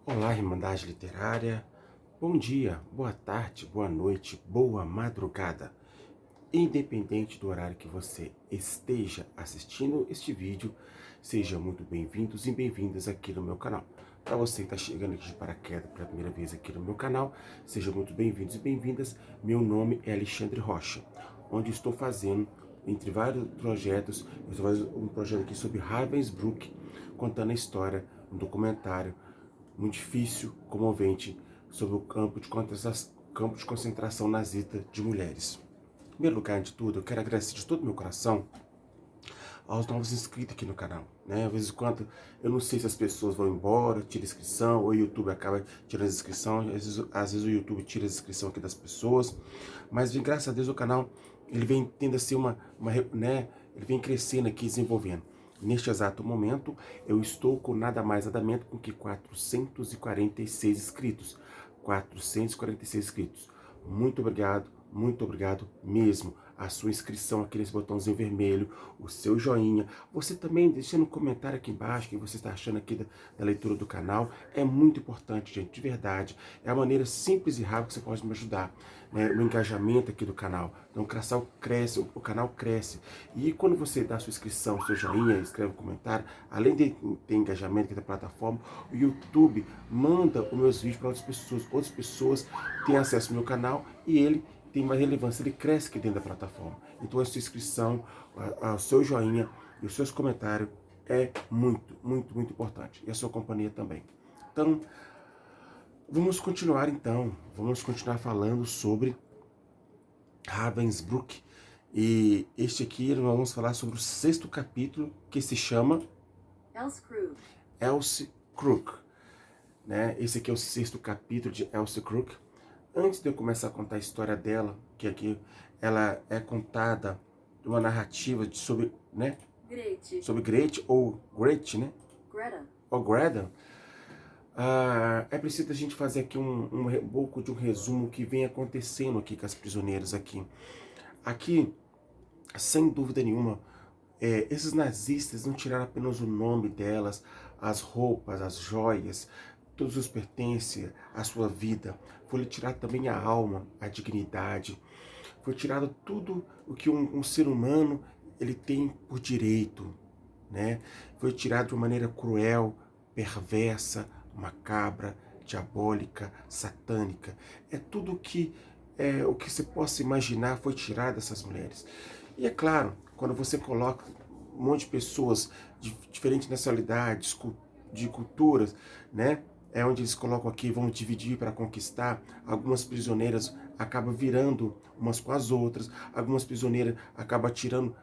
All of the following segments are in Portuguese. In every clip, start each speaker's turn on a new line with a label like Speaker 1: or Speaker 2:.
Speaker 1: Olá, Irmandade Literária. Bom dia, boa tarde, boa noite, boa madrugada. Independente do horário que você esteja assistindo este vídeo, sejam muito bem-vindos e bem-vindas aqui no meu canal. Para você que está chegando aqui de paraquedas pela primeira vez aqui no meu canal, sejam muito bem-vindos e bem-vindas. Meu nome é Alexandre Rocha, onde estou fazendo, entre vários projetos, eu estou fazendo um projeto aqui sobre Ravensbrück, contando a história, um documentário muito difícil, comovente, sobre o campo de concentração nazista de mulheres. Em primeiro lugar de tudo, eu quero agradecer de todo o meu coração aos novos inscritos aqui no canal. Né? Às vezes, quando eu não sei se as pessoas vão embora, tira inscrição, ou o YouTube acaba tirando a inscrição, às vezes o YouTube tira a inscrição aqui das pessoas, mas graças a Deus o canal ele vem tendo assim né, ele vem crescendo aqui, desenvolvendo. Neste exato momento, eu estou com nada mais nada menos com que 446 inscritos. 446 inscritos. Muito obrigado mesmo. A sua inscrição aqui nesse botãozinho vermelho, o seu joinha. Você também deixando um comentário aqui embaixo, o que você está achando aqui da leitura do canal. É muito importante, gente, de verdade. É a maneira simples e rápida que você pode me ajudar, né, no engajamento aqui do canal. Então o canal cresce. E quando você dá a sua inscrição, seu joinha, escreve um comentário, além de ter engajamento aqui da plataforma, o YouTube manda os meus vídeos para outras pessoas. Outras pessoas têm acesso ao meu canal e ele tem mais relevância, ele cresce aqui dentro da plataforma. Então a sua inscrição, o seu joinha e os seus comentários é muito importante. E a sua companhia também. Então, vamos continuar falando sobre Ravensbrück. E este aqui nós vamos falar sobre o 6º capítulo, que se chama Else Krug. Né? Esse aqui é o 6º capítulo de Else Krug. Antes de eu começar a contar a história dela, que aqui ela é contada de uma narrativa sobre, né? Sobre Grete, ou Grete, né? Greta. Ou Greta. É preciso a gente fazer aqui um pouco de um resumo que vem acontecendo aqui com as prisioneiras aqui. Aqui, sem dúvida nenhuma, esses nazistas não tiraram apenas o nome delas, as roupas, as joias, todos os pertences à sua vida. Foi tirado também a alma, a dignidade. Foi tirado tudo o que um ser humano ele tem por direito, né? Foi tirado de uma maneira cruel, perversa, macabra, diabólica, satânica. É tudo o que você possa imaginar foi tirado dessas mulheres. E é claro, quando você coloca um monte de pessoas de diferentes nacionalidades, de culturas, né? É onde eles colocam aqui, vão dividir para conquistar. Algumas prisioneiras acabam virando umas com as outras, algumas prisioneiras acabam tirando,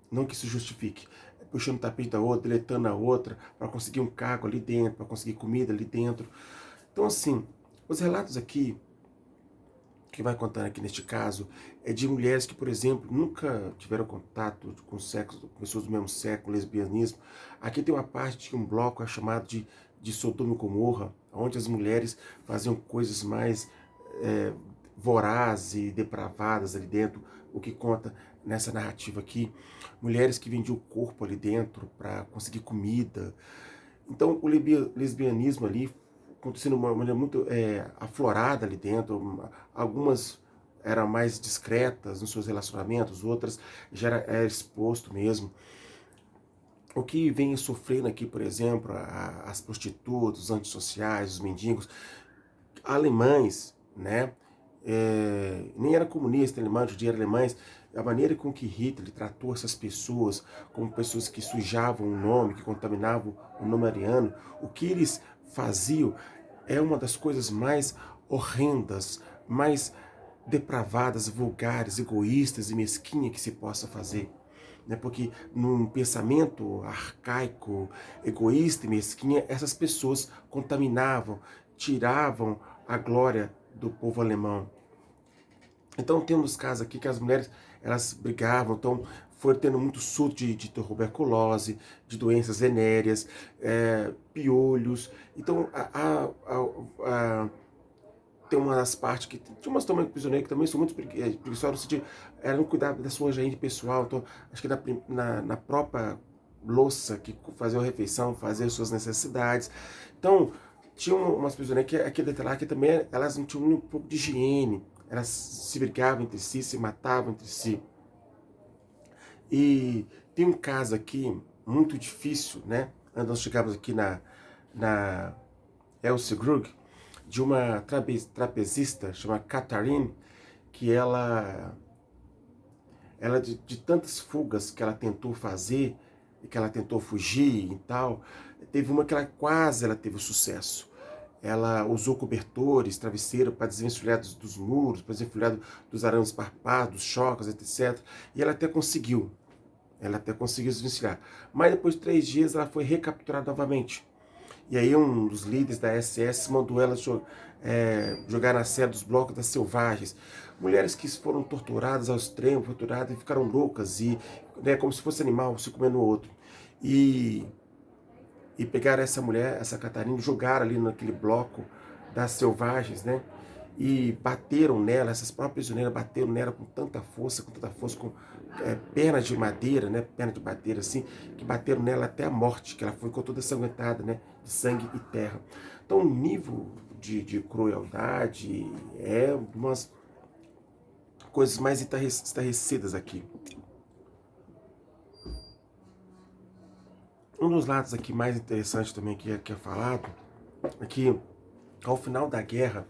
Speaker 1: não que isso justifique, puxando o tapete da outra, deletando a outra, para conseguir um cargo ali dentro, para conseguir comida ali dentro. Então assim, os relatos aqui, que vai contando aqui neste caso, é de mulheres que, por exemplo, nunca tiveram contato com sexo, com pessoas do mesmo sexo, lesbianismo. Aqui tem uma parte de um bloco chamado de Sodoma e Gomorra, onde as mulheres faziam coisas mais vorazes e depravadas ali dentro, o que conta nessa narrativa aqui. Mulheres que vendiam o corpo ali dentro para conseguir comida. Então o lesbianismo ali acontecendo de uma maneira muito aflorada ali dentro. Algumas eram mais discretas nos seus relacionamentos, outras já era exposto mesmo. O que vem sofrendo aqui, por exemplo, as prostitutas, os antissociais, os mendigos, alemães, né? Nem era comunista alemão, judia alemães, a maneira com que Hitler tratou essas pessoas como pessoas que sujavam o nome, que contaminavam o nome ariano, o que eles faziam é uma das coisas mais horrendas, mais depravadas, vulgares, egoístas e mesquinhas que se possa fazer. Né? Porque num pensamento arcaico, egoísta e mesquinha, essas pessoas contaminavam, tiravam a glória do povo alemão. Então temos casos aqui que as mulheres elas brigavam, então foi tendo muito surto de tuberculose, de doenças venéreas, piolhos. Então tem uma das partes que tinha umas também prisioneiras que também são muito preguiçosas no sentido, elas não cuidavam da sua higiene pessoal. Então acho que na própria louça que fazia a refeição, fazia as suas necessidades. Então tinha umas prisioneiras que aquele detalhe lá que também elas não tinham um pouco de higiene, elas se brigavam entre si, se matavam entre si. E tem um caso aqui muito difícil, né? Nós chegamos aqui na Elsie Krug, de uma trapezista chamada Catherine, que ela de tantas fugas que ela tentou fazer, e que ela tentou fugir e tal, teve uma que ela teve sucesso. Ela usou cobertores, travesseiro para desvencilhar dos muros, para desvencilhar dos arames farpados, dos chocos, etc. E ela até conseguiu. Ela até conseguiu desvencilhar. Mas depois de 3 dias ela foi recapturada novamente. E aí um dos líderes da SS mandou ela jogar na cela dos blocos das selvagens. Mulheres que foram torturadas ao extremo, torturadas e ficaram loucas, e né, como se fosse animal, se comendo o outro. E pegaram essa mulher, essa Catarina, e jogaram ali naquele bloco das selvagens, né? E bateram nela, essas próprias prisioneiras bateram nela com tanta força, com pernas de madeira, né? Perna de madeira, assim, que bateram nela até a morte, que ela ficou toda ensanguentada, né? De sangue e terra. Então, o nível de crueldade é umas coisas mais estarrecidas aqui. Um dos lados aqui mais interessantes também que é falado é que, ao final da guerra,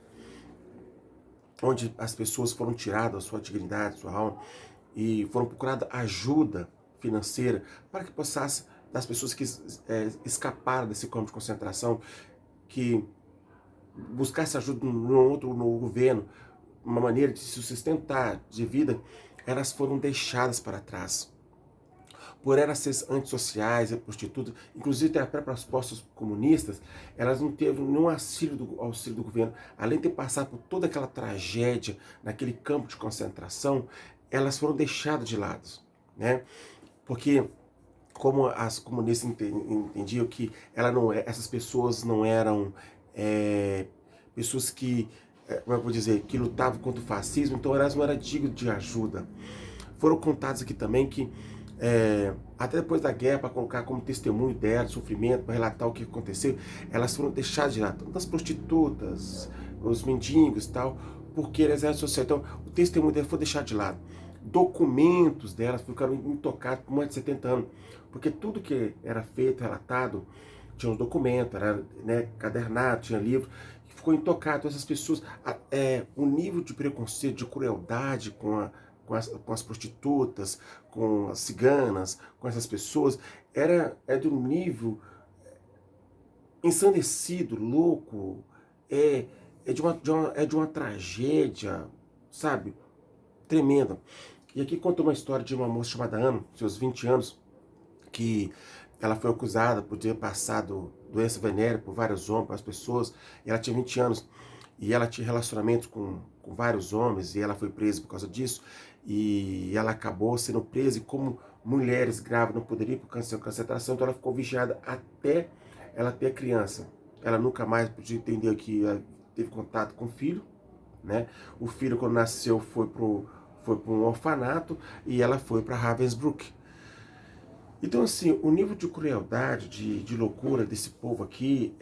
Speaker 1: onde as pessoas foram tiradas sua dignidade, sua alma, e foram procurar ajuda financeira para que possam, das pessoas que escaparam desse campo de concentração, que buscasse ajuda no governo, uma maneira de se sustentar de vida, elas foram deixadas para trás. Por elas serem antissociais, prostitutas, inclusive até as próprias postas comunistas, elas não teve nenhum auxílio do governo. Além de ter passado por toda aquela tragédia naquele campo de concentração, elas foram deixadas de lado, né? Porque como as comunistas entendiam que essas pessoas não eram pessoas que, como eu vou dizer, que lutavam contra o fascismo, então elas não eram dignas de ajuda. Foram contados aqui também que, até depois da guerra, para colocar como testemunho dela, de sofrimento, para relatar o que aconteceu, elas foram deixadas de lado, tanto as prostitutas, os mendigos e tal, porque elas eram sociais. Então, o testemunho dela foi deixado de lado. Documentos delas ficaram intocados por mais de 70 anos, porque tudo que era feito, relatado, tinha uns documentos, era, né, cadernado, tinha livro, que ficou intocado. Então, essas pessoas, o nível de preconceito, de crueldade com as prostitutas, com as ciganas, com essas pessoas, é de um nível ensandecido, louco, é de uma tragédia, sabe, tremenda. E aqui conta uma história de uma moça chamada Ana, seus 20 anos, que ela foi acusada por ter passado doença venérea por vários homens, por as pessoas, e ela tinha 20 anos, e ela tinha relacionamentos com vários homens, e ela foi presa por causa disso, e ela acabou sendo presa, e como mulheres grávidas não poderiam ir para a concentração, então ela ficou vigiada até ela ter criança. Ela nunca mais podia entender que teve contato com o filho, né? O filho, quando nasceu, foi para um orfanato, e ela foi para Ravensbrück. Então, assim, o nível de crueldade, de loucura desse povo aqui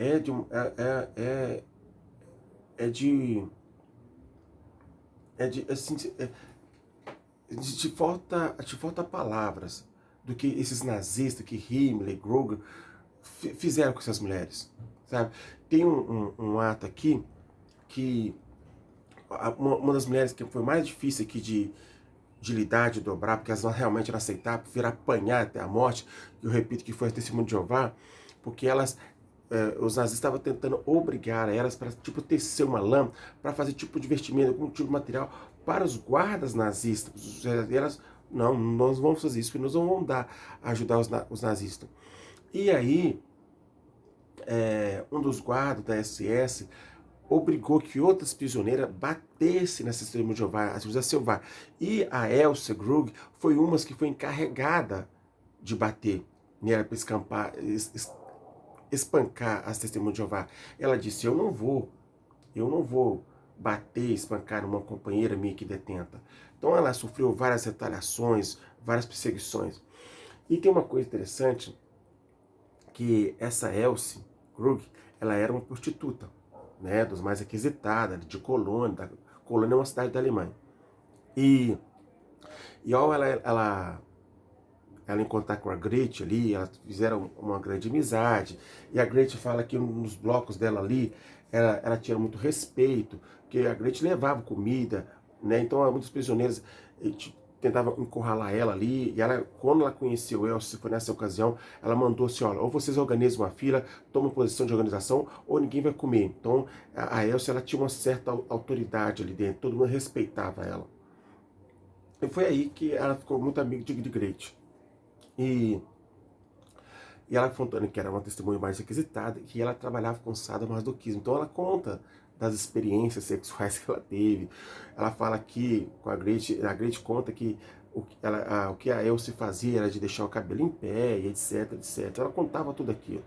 Speaker 1: assim, te falta palavras do que esses nazistas, que Himmler, Gruger, fizeram com essas mulheres, sabe? Tem um ato aqui que uma das mulheres que foi mais difícil aqui de lidar, de dobrar, porque elas não realmente não aceitaram, preferiram apanhar até a morte, eu repito que foi a testemunho de Jeová, porque os nazistas estavam tentando obrigar elas para tipo tecer uma lã, para fazer tipo de vestimenta, algum tipo de material para os guardas nazistas. E elas, não, nós vamos fazer isso, porque nós não vamos ajudar os nazistas. E aí, um dos guardas da SS obrigou que outras prisioneiras batessem nessa testemunha de Jeová, a José Silva. E a Elsa Krug foi uma que foi encarregada de bater nela para espancar as testemunhas de Jeová. Ela disse: eu não vou bater, espancar uma companheira minha que detenta. Então ela sofreu várias retaliações, várias perseguições. E tem uma coisa interessante, que essa Elsie, Krug, ela era uma prostituta, né, dos mais requisitadas, de Colônia. Colônia é uma cidade da Alemanha. E ao ela encontrar com a Gretchen ali, elas fizeram uma grande amizade, e a Gretchen fala que nos blocos dela ali, ela tinha muito respeito, que a Gretchen levava comida, né? Então muitos prisioneiros tentavam encurralar ela ali, e ela, quando ela conheceu o Elcio, foi nessa ocasião, ela mandou assim, olha, ou vocês organizam uma fila, tomam posição de organização, ou ninguém vai comer. Então a Elcio, ela tinha uma certa autoridade ali dentro, todo mundo respeitava ela. E foi aí que ela ficou muito amiga de Gretchen. E ela contando que era uma testemunha mais requisitada, que ela trabalhava com sadomasoquismo. Então ela conta das experiências sexuais que ela teve. Ela fala que, com a Gretchen conta que o que a Elsie fazia era de deixar o cabelo em pé, e etc, etc. Ela contava tudo aquilo.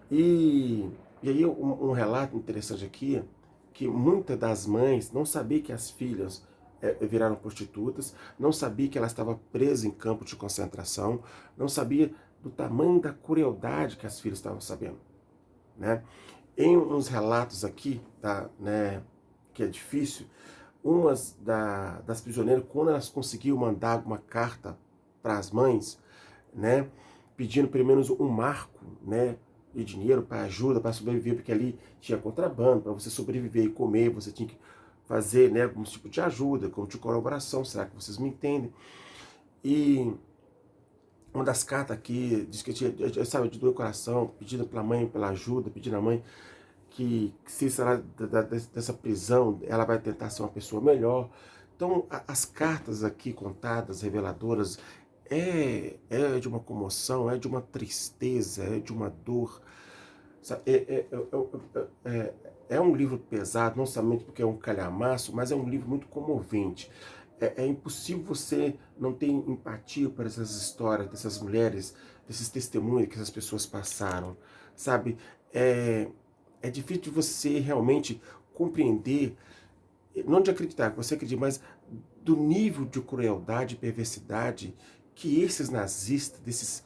Speaker 1: E aí um relato interessante aqui, que muitas das mães não sabiam que as filhas viraram prostitutas, não sabia que ela estava presa em campo de concentração, não sabia do tamanho da crueldade que as filhas estavam sabendo, né? Em uns relatos aqui, tá, né, que é difícil, umas das prisioneiras, quando elas conseguiam mandar uma carta para as mães, né, pedindo pelo menos um marco, né, de dinheiro para ajuda, para sobreviver, porque ali tinha contrabando, para você sobreviver e comer, você tinha que fazer, né, algum tipo de ajuda, como de colaboração, será que vocês me entendem? E uma das cartas aqui diz que tinha, sabe, de doer o coração, pedindo pela mãe, pela ajuda, pedindo à mãe que se sair dessa prisão, ela vai tentar ser uma pessoa melhor. Então, as cartas aqui contadas, reveladoras, é de uma comoção, é de uma tristeza, é de uma dor. É um livro pesado, não somente porque é um calhamaço, mas é um livro muito comovente. É impossível você não ter empatia por essas histórias dessas mulheres, desses testemunhos que essas pessoas passaram, sabe? É difícil de você realmente compreender, não de acreditar, que você acredita, mas do nível de crueldade e perversidade que esses nazistas, desses,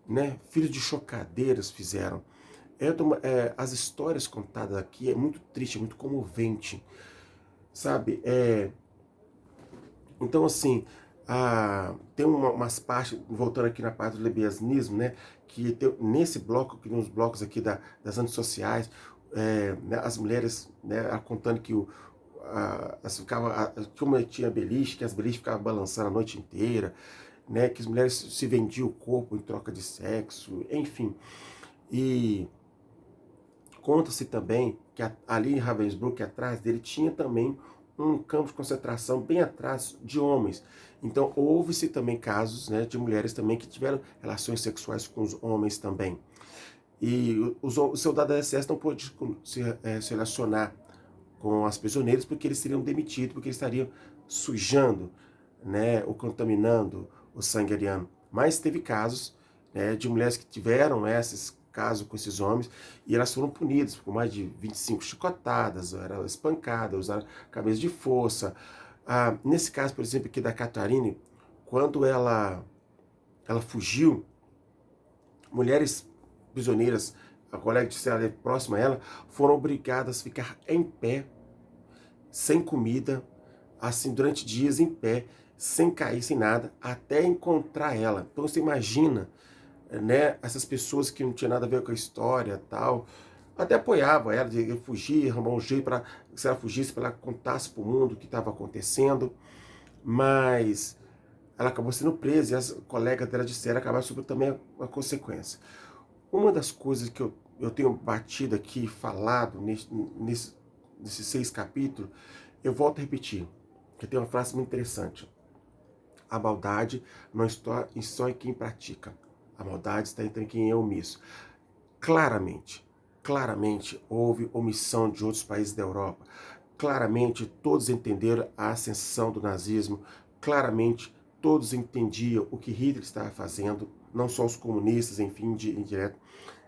Speaker 1: né, filhos de chocadeiras fizeram. As histórias contadas aqui é muito triste, é muito comovente, sabe? Então, assim, tem umas partes, voltando aqui na parte do lesbianismo, né, que nesse bloco, que nos blocos aqui das antissociais, né, as mulheres, né, contando que como tinha beliche, que as beliches ficavam balançando a noite inteira, né, que as mulheres se vendiam o corpo em troca de sexo, enfim. E conta-se também que ali em Ravensbrück, atrás dele, tinha também um campo de concentração bem atrás de homens. Então houve-se também casos, né, de mulheres também que tiveram relações sexuais com os homens também. E os soldados da SS não podiam se relacionar com as prisioneiras porque eles seriam demitidos, porque eles estariam sujando, né, ou contaminando o sangue ariano. Mas teve casos, né, de mulheres que tiveram esses casos com esses homens e elas foram punidas com mais de 25 chicotadas, eram espancadas, usaram cabeça de força. Nesse caso, por exemplo, aqui da Catarine, quando ela fugiu, mulheres prisioneiras, a colega de cela próxima a ela, foram obrigadas a ficar em pé, sem comida, assim, durante dias em pé, sem cair, sem nada, até encontrar ela. Então você imagina, né, essas pessoas que não tinham nada a ver com a história tal, até apoiavam ela de fugir, arrumar um jeito para, se ela fugisse, para ela contasse para o mundo o que estava acontecendo, mas ela acabou sendo presa e as colegas dela disseram que acabaram sofrendo também a consequência. Uma das coisas que eu tenho batido aqui, falado nesses 6 capítulos, eu volto a repetir, que tem uma frase muito interessante. A maldade não está só em quem pratica. A maldade está em quem é omisso. Claramente houve omissão de outros países da Europa. Claramente todos entenderam a ascensão do nazismo. Claramente todos entendiam o que Hitler estava fazendo, não só os comunistas, enfim, indireto,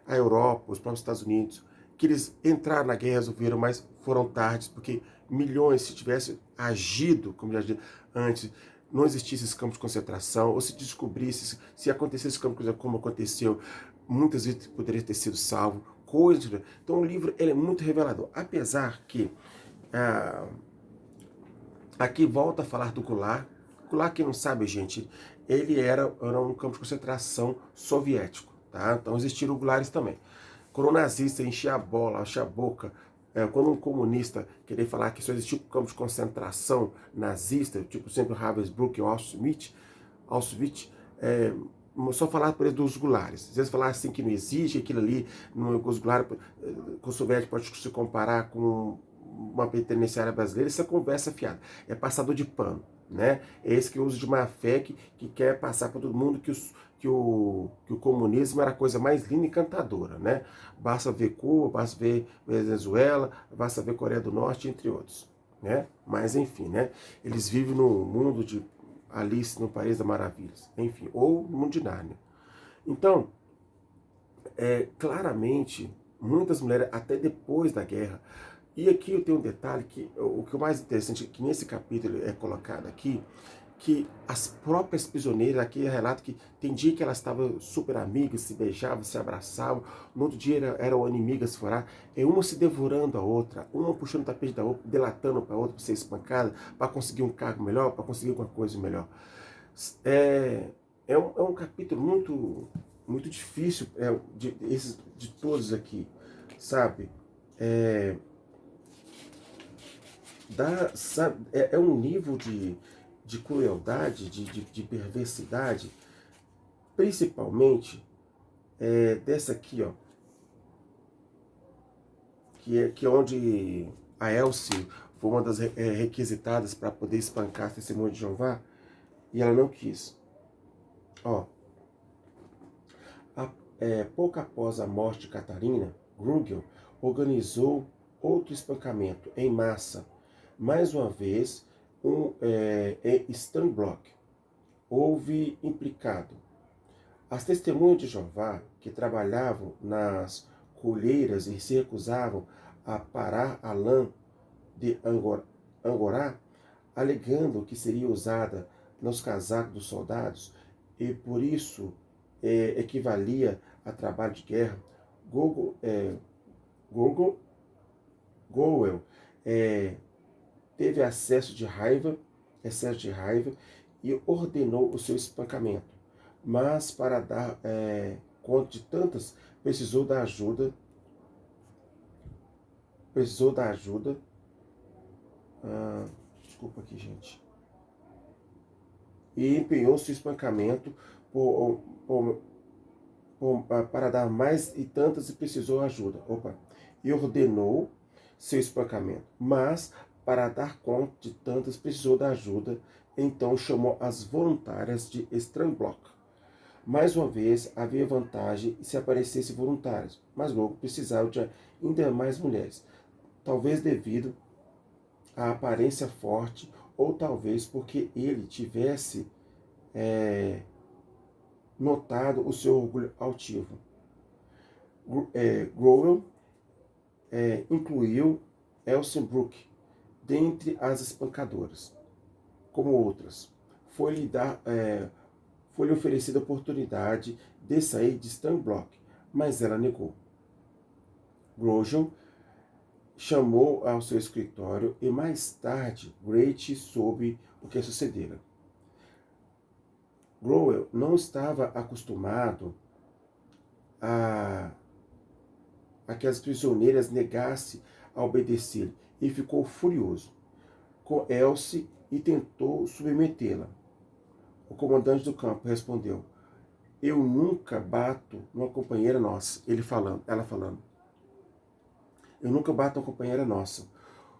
Speaker 1: a Europa, os próprios Estados Unidos, que eles entraram na guerra, resolveram, mas foram tardes, porque milhões, se tivessem agido, como já disse antes, não existisse esse campo de concentração, ou se descobrisse, se acontecesse esse campo de concentração como aconteceu, muitas vezes poderia ter sido salvo, coisas. Então o livro ele é muito revelador. Apesar que aqui volta a falar do Gulag. Gulag, quem não sabe, gente, ele era um campo de concentração soviético. Tá? Então existiram gulags também. Quando o nazista enchia a bola, enchia a boca, quando um comunista queria falar que só existia um campo de concentração nazista, tipo sempre Ravensbrück ou Auschwitz, só falar por eles dos gulares. Às vezes falar assim que não existe, aquilo ali, os gulares, com o soviético pode se comparar com uma penitenciária brasileira, isso é conversa fiada, é passador de pano. Né? É esse que usa de má fé que quer passar para todo mundo que o comunismo era a coisa mais linda e encantadora. Né? Basta ver Cuba, basta ver Venezuela, basta ver Coreia do Norte, entre outros. Né? Mas enfim, né? Eles vivem no mundo de Alice no País das Maravilhas, enfim, ou no mundo de Nárnia. Então, claramente, muitas mulheres, até depois da guerra, e aqui eu tenho um detalhe, que o que é mais interessante, que nesse capítulo é colocado aqui, que as próprias prisioneiras, aqui relata que tem dia que elas estavam super amigas, se beijavam, se abraçavam, no outro dia eram inimigas fora, uma se devorando a outra, uma puxando o tapete da outra, delatando para a outra para ser espancada, para conseguir um cargo melhor, para conseguir alguma coisa melhor. É um capítulo muito difícil, de todos aqui, sabe? É um nível de crueldade, de perversidade, principalmente dessa aqui, ó, que é onde a Elsie foi uma das requisitadas para poder espancar a testemunha de Jeová, e ela não quis. Ó, pouco após a morte de Catarina, Grugel organizou outro espancamento em massa. Mais uma vez, Stanblock houve implicado. As testemunhas de Jeová, que trabalhavam nas colheiras e se recusavam a parar a lã de Angorá, alegando que seria usada nos casacos dos soldados e por isso equivalia a trabalho de guerra, Gowell teve excesso de raiva e ordenou o seu espancamento. Mas para dar conta de tantas, precisou da ajuda. Desculpa aqui, gente. E empenhou seu espancamento para dar mais e tantas, e precisou ajuda. E ordenou seu espancamento. Mas para dar conta de tantas, precisou da ajuda. Então chamou as voluntárias de Stanblock. Mais uma vez, havia vantagem se aparecessem voluntários, mas logo precisava de ainda mais mulheres. Talvez devido à aparência forte, ou talvez porque ele tivesse notado o seu orgulho altivo. Growell incluiu Elsenbrook dentre as espancadoras, como outras. Foi-lhe oferecida a oportunidade de sair de Stanblock, mas ela negou. Grosjean chamou ao seu escritório e mais tarde Great soube o que sucedera. Growell não estava acostumado a que as prisioneiras negassem a obedecer e ficou furioso com Elsie e tentou submetê-la. O comandante do campo respondeu: eu nunca bato numa companheira nossa. Ela falando: eu nunca bato uma companheira nossa.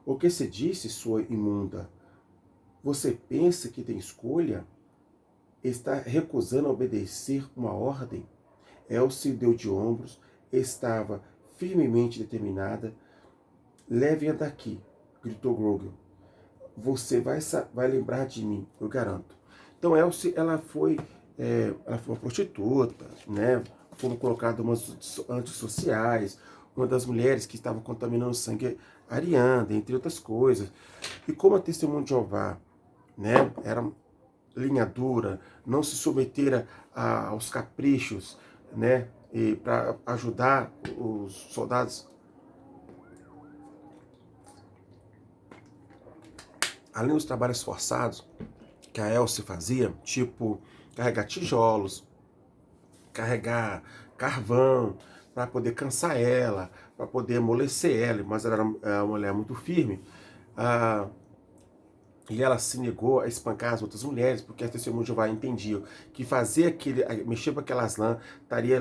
Speaker 1: O que se disse, sua imunda? Você pensa que tem escolha? Está recusando obedecer uma ordem? Elsie deu de ombros, estava firmemente determinada. Leve-a daqui, gritou Grogel. Você vai lembrar de mim, eu garanto. Então Elsie, ela foi uma prostituta, né? Foram colocadas umas antissociais, uma das mulheres que estavam contaminando o sangue ariana, entre outras coisas. E como a testemunha de Jeová, né, era linha dura, não se submetera aos caprichos, né, para ajudar os soldados. Além dos trabalhos forçados que a Elsie fazia, tipo carregar tijolos, carregar carvão, para poder cansar ela, para poder amolecer ela, mas ela era uma mulher muito firme, e ela se negou a espancar as outras mulheres, porque as testemunhas de Jeová entendiam que mexer com aquelas lãs, estaria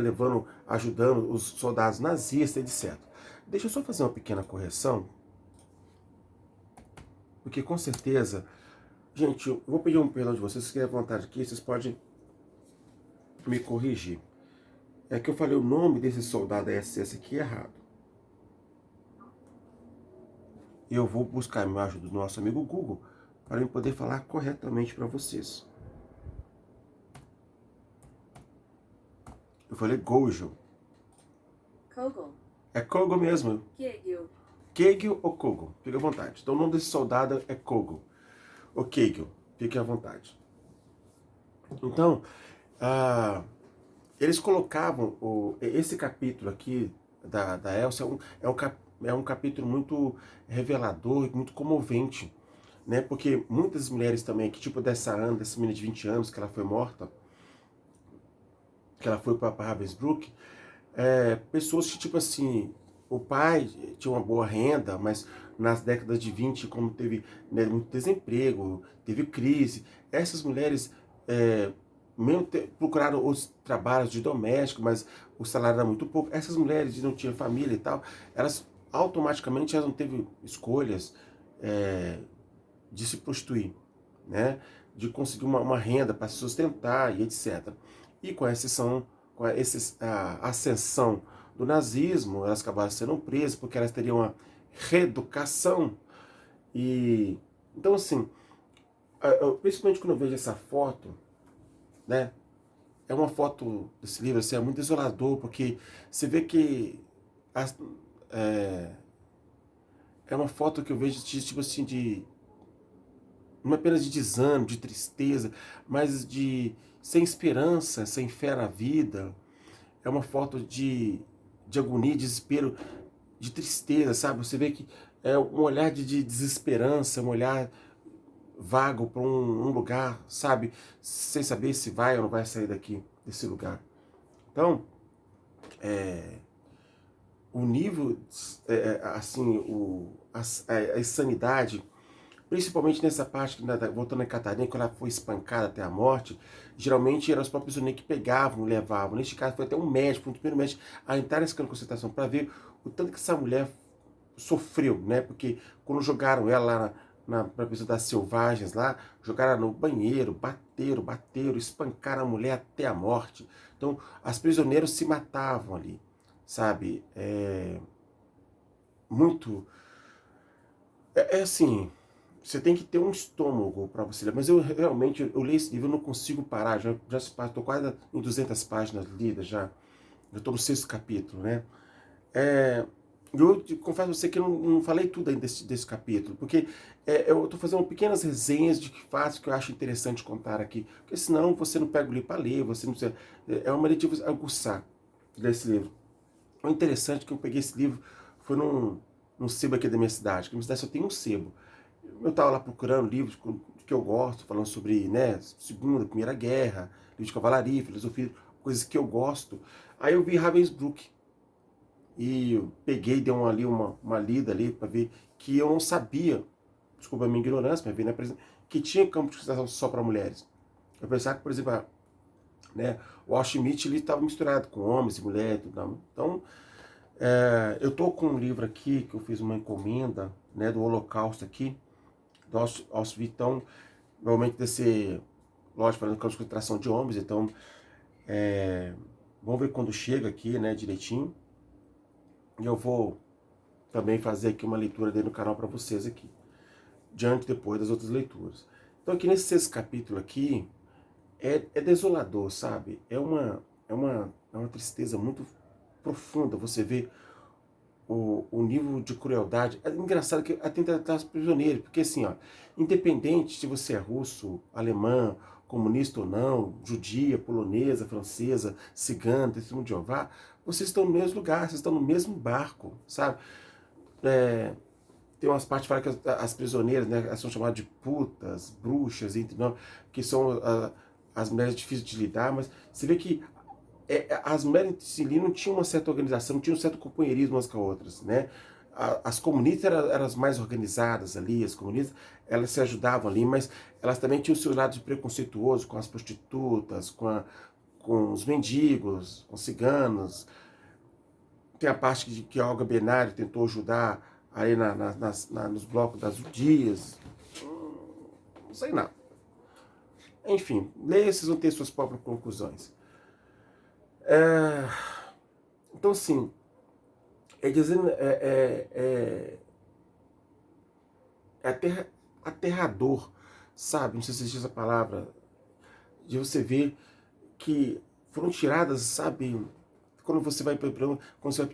Speaker 1: ajudando os soldados nazistas, etc. Deixa eu só fazer uma pequena correção, porque com certeza, gente, eu vou pedir um perdão de vocês, se quiserem vontade aqui, vocês podem me corrigir. É que eu falei o nome desse soldado da SS aqui errado. Eu vou buscar a ajuda do nosso amigo Google para eu poder falar corretamente para vocês. Eu falei Gojo.
Speaker 2: Kogel.
Speaker 1: É Kogel mesmo.
Speaker 2: Kegel.
Speaker 1: Kegel ou Kogel, fique à vontade. Então o nome desse soldado é Kogel. Ou Kegel, fique à vontade. Então, eles colocavam esse capítulo aqui da Elsa, é um capítulo muito revelador, muito comovente, né? Porque muitas mulheres também, que tipo dessa menina de 20 anos, que ela foi morta, que ela foi para Ravensbrück, pessoas que, tipo assim, o pai tinha uma boa renda, mas nas décadas de 20, como teve, né, muito desemprego, teve crise, essas mulheres mesmo procuraram os trabalhos de doméstico, mas o salário era muito pouco. Essas mulheres não tinham família e tal, elas automaticamente elas não teve escolhas de se prostituir, né? De conseguir uma renda para se sustentar e etc. E com a ascensão do nazismo, elas acabaram sendo presas porque elas teriam uma reeducação. E então, assim, principalmente quando eu vejo essa foto, né? É uma foto desse livro, assim, é muito desolador, porque você vê que é uma foto que eu vejo tipo assim não apenas de desânimo, de tristeza, mas sem esperança, sem fé na vida. É uma foto de agonia, de desespero, de tristeza, sabe? Você vê que é um olhar de desesperança, um olhar vago para um lugar, sabe? Sem saber se vai ou não vai sair desse lugar. Então, o nível, assim, a insanidade, principalmente nessa parte, voltando a Catarina, quando ela foi espancada até a morte, geralmente eram os próprios unidos que pegavam e levavam. Neste caso foi até um médico, um primeiro médico, a entrar nesse campo de concentração para ver o tanto que essa mulher sofreu, né? Porque quando jogaram ela lá para a das selvagens lá, jogaram no banheiro, bateram, espancaram a mulher até a morte. Então, as prisioneiras se matavam ali, sabe? Muito... assim, você tem que ter um estômago para você ler. Mas eu realmente, eu leio esse livro, eu não consigo parar. Já estou quase em 200 páginas lidas já. Eu estou no 6º capítulo, né? Eu confesso a você que eu não falei tudo ainda desse capítulo, porque eu estou fazendo pequenas resenhas de fatos que eu acho interessante contar aqui, porque senão você não pega o livro para ler, você não precisa, é uma maneira de você aguçar desse livro. O interessante é que eu peguei esse livro, foi num sebo aqui da minha cidade, que a minha cidade só tem um sebo. Eu estava lá procurando livros que eu gosto, falando sobre, né, Segunda, Primeira Guerra, livros de cavalaria, filosofia, coisas que eu gosto. Aí eu vi Ravensbrück, e eu peguei, dei uma lida ali para ver que eu não sabia, desculpa a minha ignorância, mas vi na presença, que tinha campo de concentração só para mulheres. Eu pensava que, por exemplo, né, o Auschwitz estava misturado com homens e mulheres, tudo, não. Então, eu estou com um livro aqui, que eu fiz uma encomenda, né, do Holocausto aqui, do Auschwitz, então, normalmente deve ser, lógico, falando de campo de concentração de homens, então, vamos ver quando chega aqui, né, direitinho. E eu vou também fazer aqui uma leitura dentro do canal para vocês aqui, diante depois das outras leituras. Então aqui nesse 6º capítulo aqui, é desolador, sabe? É uma tristeza muito profunda, você vê o nível de crueldade. É engraçado que até tratar os prisioneiros, porque assim, ó, independente se você é russo, alemão, comunista ou não, judia, polonesa, francesa, cigana, testemunho de Jeová, vocês estão no mesmo lugar, vocês estão no mesmo barco, sabe? Tem umas partes que falam que as prisioneiras, né, elas são chamadas de putas, bruxas, entre não, que são as mulheres difíceis de lidar, mas você vê que as mulheres ali não tinham uma certa organização, não tinham um certo companheirismo umas com as outras, né? As comunistas eram as mais organizadas ali, as comunistas, elas se ajudavam ali, mas elas também tinham o seu lado de preconceituoso com as prostitutas, com os mendigos, com os ciganos. Tem a parte que a Olga Benário tentou ajudar aí nos blocos das judias. Não sei nada. Enfim, leia, vocês vão ter suas próprias conclusões. Então, assim, é aterrador, sabe? Não sei se existe essa palavra, de você ver que foram tiradas, sabe? Quando você vai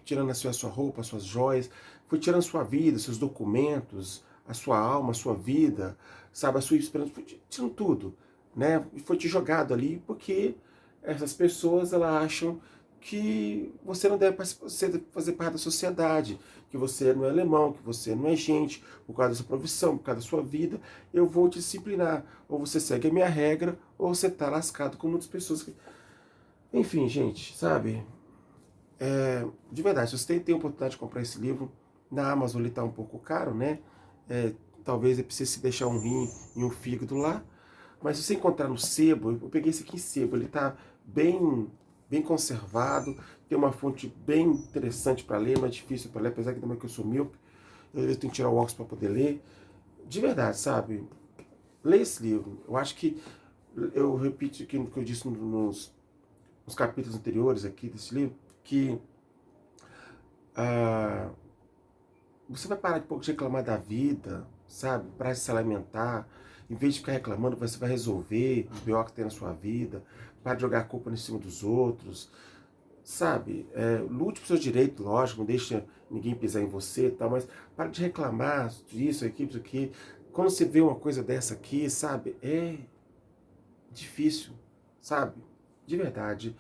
Speaker 1: tirando a sua roupa, as suas joias, foi tirando a sua vida, seus documentos, a sua alma, a sua vida, sabe? A sua esperança, foi tirando tudo, né? E foi te jogado ali porque essas pessoas, elas acham que você não deve fazer parte da sociedade, que você não é alemão, que você não é gente, por causa da sua profissão, por causa da sua vida, eu vou te disciplinar. Ou você segue a minha regra, ou você tá lascado com muitas pessoas que... Enfim, gente, sabe? De verdade, se você tem a oportunidade de comprar esse livro, na Amazon ele tá um pouco caro, né? Talvez ele precise deixar um rim e um fígado lá, mas se você encontrar no sebo, eu peguei esse aqui em sebo, ele tá bem conservado, tem uma fonte bem interessante para ler, não é difícil para ler, apesar que também que eu sou míope, às vezes eu tenho que tirar o óculos para poder ler. De verdade, sabe? Leia esse livro. Eu acho que, eu repito aqui o que eu disse nos capítulos anteriores aqui desse livro, que você vai parar de pouco de reclamar da vida, sabe? Parar de se lamentar. Em vez de ficar reclamando, você vai resolver os B.O. que tem na sua vida. Para de jogar a culpa em cima dos outros. Sabe? Lute por seus direitos, lógico, não deixa ninguém pisar em você e tal, mas para de reclamar disso, aquilo, aqui. Quando você vê uma coisa dessa aqui, sabe? É difícil, sabe? De verdade.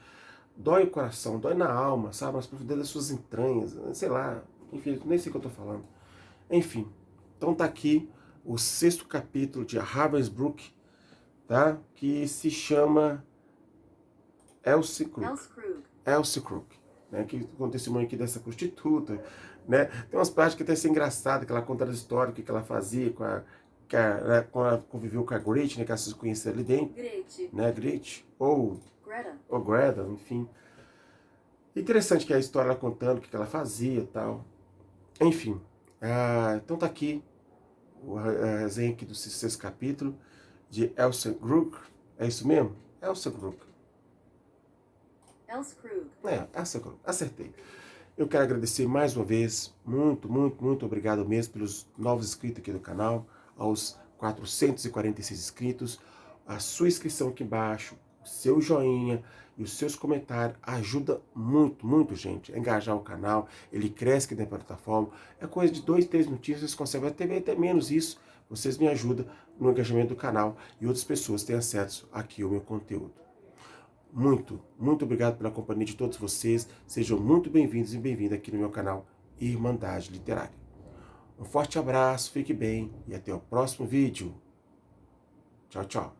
Speaker 1: Dói o coração, dói na alma, sabe? Nas profundezas das suas entranhas, sei lá. Enfim, nem sei o que eu tô falando. Enfim, então tá aqui o 6º capítulo de Ravensbrück, tá? Que se chama Else Krug. Else Krug, né? Que conta o testemunho aqui dessa prostituta, né? Tem umas partes que até são engraçadas, que ela conta a história, o que ela fazia quando ela conviveu com a Gretchen, né? Que ela se conheceu ali dentro. Gretchen. Né? Gretchen. Ou Greta, enfim. Interessante que a história ela contando o que ela fazia e tal. Enfim, então tá aqui a resenha aqui do 6º capítulo de Else Krug. É isso mesmo? Else Krug. Else Krug. Acertei. Eu quero agradecer mais uma vez, muito obrigado mesmo pelos novos inscritos aqui do canal, aos 446 inscritos. A sua inscrição aqui embaixo, o seu joinha e os seus comentários ajuda muito, gente, a engajar o canal. Ele cresce aqui na plataforma. É coisa de 2, 3 minutinhos, vocês conseguem até menos isso. Vocês me ajudam no engajamento do canal e outras pessoas têm acesso aqui ao meu conteúdo. Muito obrigado pela companhia de todos vocês. Sejam muito bem-vindos e bem-vindas aqui no meu canal Irmandade Literária. Um forte abraço, fique bem e até o próximo vídeo. Tchau, tchau.